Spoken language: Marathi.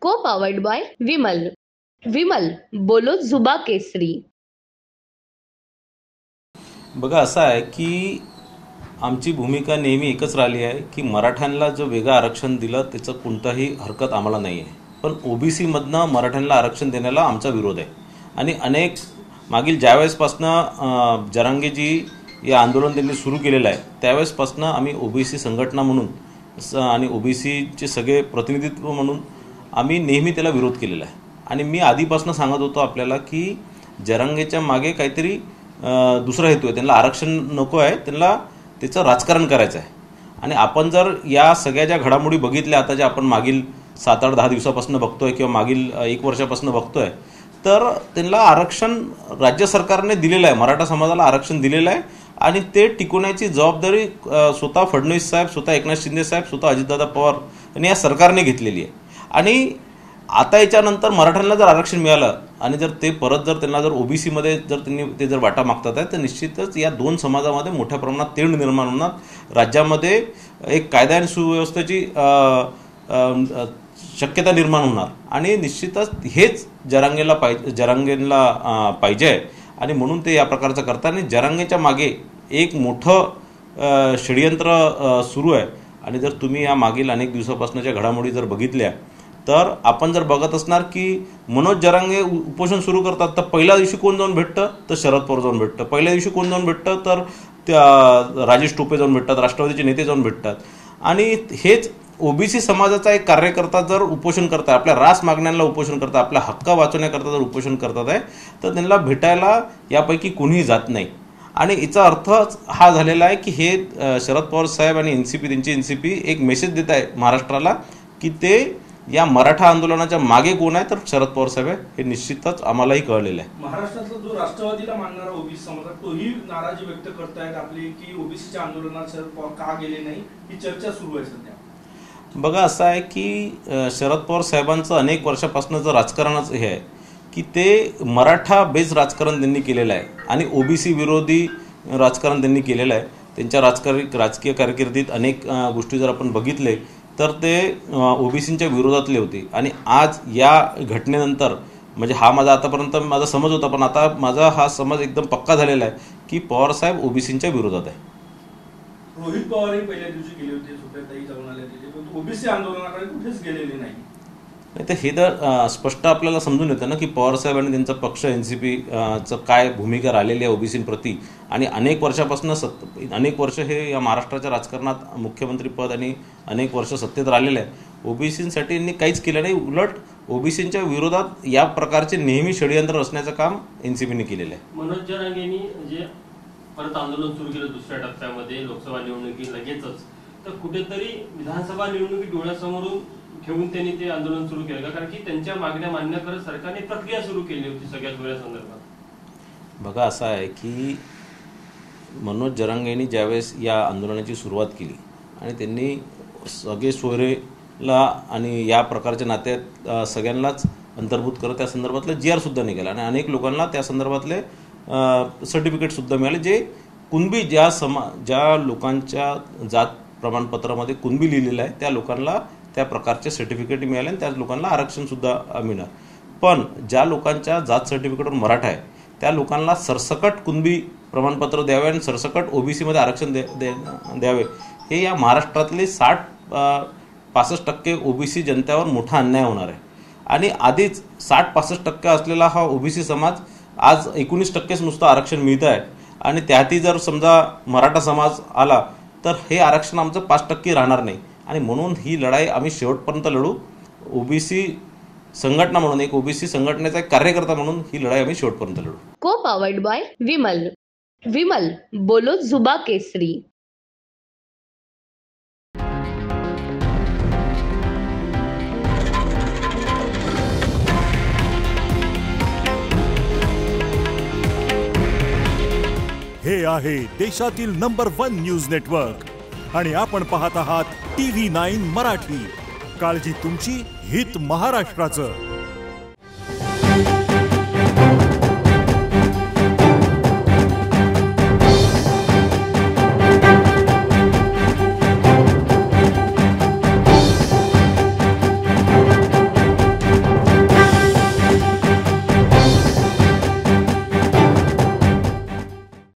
को पावर्ड बाय विमल. विमल बोलो जुबा केसरी. बघा असं आहे की आमची भूमिका नेहमी एकच राहिली आहे की मराठ्यांना जो वेगळं आरक्षण दिलं त्याचं कोणताही हरकत आम्हाला नाही आहे, पण ओबीसी मधनं मराठ्यांना आरक्षण देण्याला आमचा विरोध आहे. आणि अनेक मागील ज्यावेळेसपासनं जरांगेजी या आंदोलन त्यांनी सुरू केलेलं आहे त्यावेळेसपासनं आम्ही ओबीसी संघटना म्हणून आणि ओबीसीचे सगळे प्रतिनिधित्व म्हणून आम्ही नेहमी त्याला विरोध केलेला आहे. आणि मी आधीपासून सांगत होतो आपल्याला की जरांगेच्या मागे काहीतरी दुसरा हेतू आहे. त्यांना आरक्षण नको आहे, त्यांना त्याचं राजकारण करायचं आहे. आणि आपण जर या सगळ्या ज्या घडामोडी बघितल्या आता ज्या आपण मागील 7-8-10 दिवसापासून बघतोय किंवा मागील 1 वर्षापासून बघतोय, तर त्यांना आरक्षण राज्य सरकारने दिलेलं आहे, मराठा समाजाला आरक्षण दिलेलं आहे. आणि ते टिकवण्याची जबाबदारी स्वतः फडणवीस साहेब, स्वतः एकनाथ शिंदे साहेब, स्वतः अजितदादा पवार आणि या सरकारने घेतलेली आहे. आणि आता याच्यानंतर मराठ्यांना जर आरक्षण मिळालं आणि जर ते परत जर त्यांना जर ओबीसीमध्ये जर त्यांनी ते जर वाटा मागतात आहे तर निश्चितच या दोन समाजामध्ये मोठ्या प्रमाणात तेढ निर्माण होणार. राज्यामध्ये एक कायदा आणि सुव्यवस्थेची शक्यता निर्माण होणार. आणि निश्चितच हेच जरांगेला पाहिजे आणि म्हणून ते या प्रकारचं करतात. आणि जरांगेच्या मागे एक मोठं षडयंत्र सुरू आहे. आणि जर तुम्ही या मागील अनेक दिवसापासूनच्या घडामोडी जर बघितल्या तर आपण जर बघत असणार की मनोज जरांगे उपोषण सुरू करतात तर पहिल्या दिवशी कोण जाऊन भेटतं तर शरद पवार जाऊन भेटतं, पहिल्या दिवशी कोण जाऊन भेटतं तर त्या राजेश टोपे जाऊन भेटतात, राष्ट्रवादीचे नेते जाऊन भेटतात. आणि हेच ओबीसी समाजाचा एक कार्यकर्ता जर उपोषण करतात, आपल्या रास मागण्यांना उपोषण करतात, आपल्या हक्क वाचवण्याकरता जर उपोषण करतात आहे तर त्यांना भेटायला यापैकी कोणीही जात नाही. आणि याचा अर्थ हा झालेला आहे की हे शरद पवार साहेब आणि एनसीपी, त्यांची एनसीपी एक मेसेज देत आहे महाराष्ट्राला की ते या मराठा आंदोलनाच्या मागे कोण आहे तर शरद पवार साहेब आहे. हे निश्चितच आम्हालाही कळलेलं आहे. महाराष्ट्रातला जो राष्ट्रवादीला मानणारा ओबीसी समाज तोही नाराजी व्यक्त करतायत आपली की ओबीसीच्या आंदोलनात शरद पवार का गेले नाही, ही चर्चा सुरू आहे सध्या. बघा असं आहे की शरद पवार साहेबांचं अनेक वर्षापासूनचं राजकारणच हे आहे की ते मराठा बेस राजकारण त्यांनी केलेलं आहे आणि ओबीसी विरोधी राजकारण त्यांनी केलेलं आहे. त्यांच्या राजकीय कारकिर्दीत अनेक गोष्टी जर आपण बघितले तर ते ओबीसींच्या विरोधातले होते. आणि आज या घटनेनंतर म्हणजे हा माझा आतापर्यंत माझा समज होता, पण आता माझा हा समज एकदम पक्का झालेला आहे की पवार साहेब ओबीसींच्या विरोधात आहे. रोहित पवारही पहिल्या दिवशी गेले होते, सुप्रियाताई जाऊन आले होते, पण ओबीसी आंदोलनाकडे कुठेच गेलेले नाही. तर हे तर स्पष्ट आपल्याला समजून येतं ना की पवार साहेब आणि त्यांचा पक्ष एनसीपीचं काय भूमिका राहिलेली आहे ओबीसींप्रती. आणि अनेक वर्षापासून अनेक वर्ष हे या महाराष्ट्राच्या राजकारणात मुख्यमंत्रीपद आणि अनेक वर्ष सत्तेत राहिलेले आहे. ओबीसींसाठी यांनी काहीच केलं नाही, उलट ओबीसींच्या विरोधात या प्रकारचे नेहमी षडयंत्र रचण्याचं काम एनसीपीने केलेलं आहे. मनोज जरांगेंनी जे परत आंदोलन सुरू केलं दुसऱ्या टप्प्यामध्ये लोकसभा निवडणुकी लगेचच, तर कुठेतरी विधानसभा निवडणुकी डोळ्यासमोरून ठेवून त्यांनी ते आंदोलन सुरू केलं का? कारण की त्यांच्या मागण्या मान्य करत सरकारने प्रक्रिया सुरू केली होती सगळ्या जुळ्या संदर्भात. बघा असं आहे की मनोज जरांगेंनी ज्यावेळेस या आंदोलनाची सुरुवात केली आणि त्यांनी सगळे सोयरेला आणि या प्रकारच्या नात्यात सगळ्यांनाच अंतर्भूत करत त्या संदर्भातलं GR सुद्धा निघाला आणि अनेक लोकांना त्या संदर्भातले सर्टिफिकेट सुद्धा मिळाले. जे कुणबी ज्या लोकांच्या जात प्रमाणपत्रामध्ये कुणबी लिहिलेलं आहे त्या लोकांना त्या प्रकारचे सर्टिफिकेट मिळाले आणि त्याच लोकांना आरक्षण सुद्धा मिळणार. पण ज्या लोकांच्या जात सर्टिफिकेटवर मराठा आहे त्या लोकांना सरसकट कुणबी प्रमाणपत्र द्यावे आणि सरसकट ओबीसीमध्ये आरक्षण द्यावे. हे या महाराष्ट्रातले 60-65% ओबीसी जनतेवर मोठा अन्याय होणार आहे. आणि आधीच 60-65% असलेला हा ओबीसी समाज आज 19%च नुसतं आरक्षण मिळतं आहे. आणि त्यातही जर समजा मराठा समाज आला तर हे आरक्षण आमचं 5% राहणार नाही. आणि म्हणून ही लढाई आम्ही शेवटपर्यंत लढू. ओबीसी संघटना म्हणून, एक ओबीसी संघटनेचा एक कार्यकर्ता म्हणून ही लढाई आम्ही शेवटपर्यंत लढू. को पावर्ड बाय विमल. विमल बोलो जुबा केसरी. हे आहे देशातील नंबर 1 न्यूज नेटवर्क आणि आपण पाहत आहात TV9 मराठी. काळजी तुमची, हित महाराष्ट्राचं.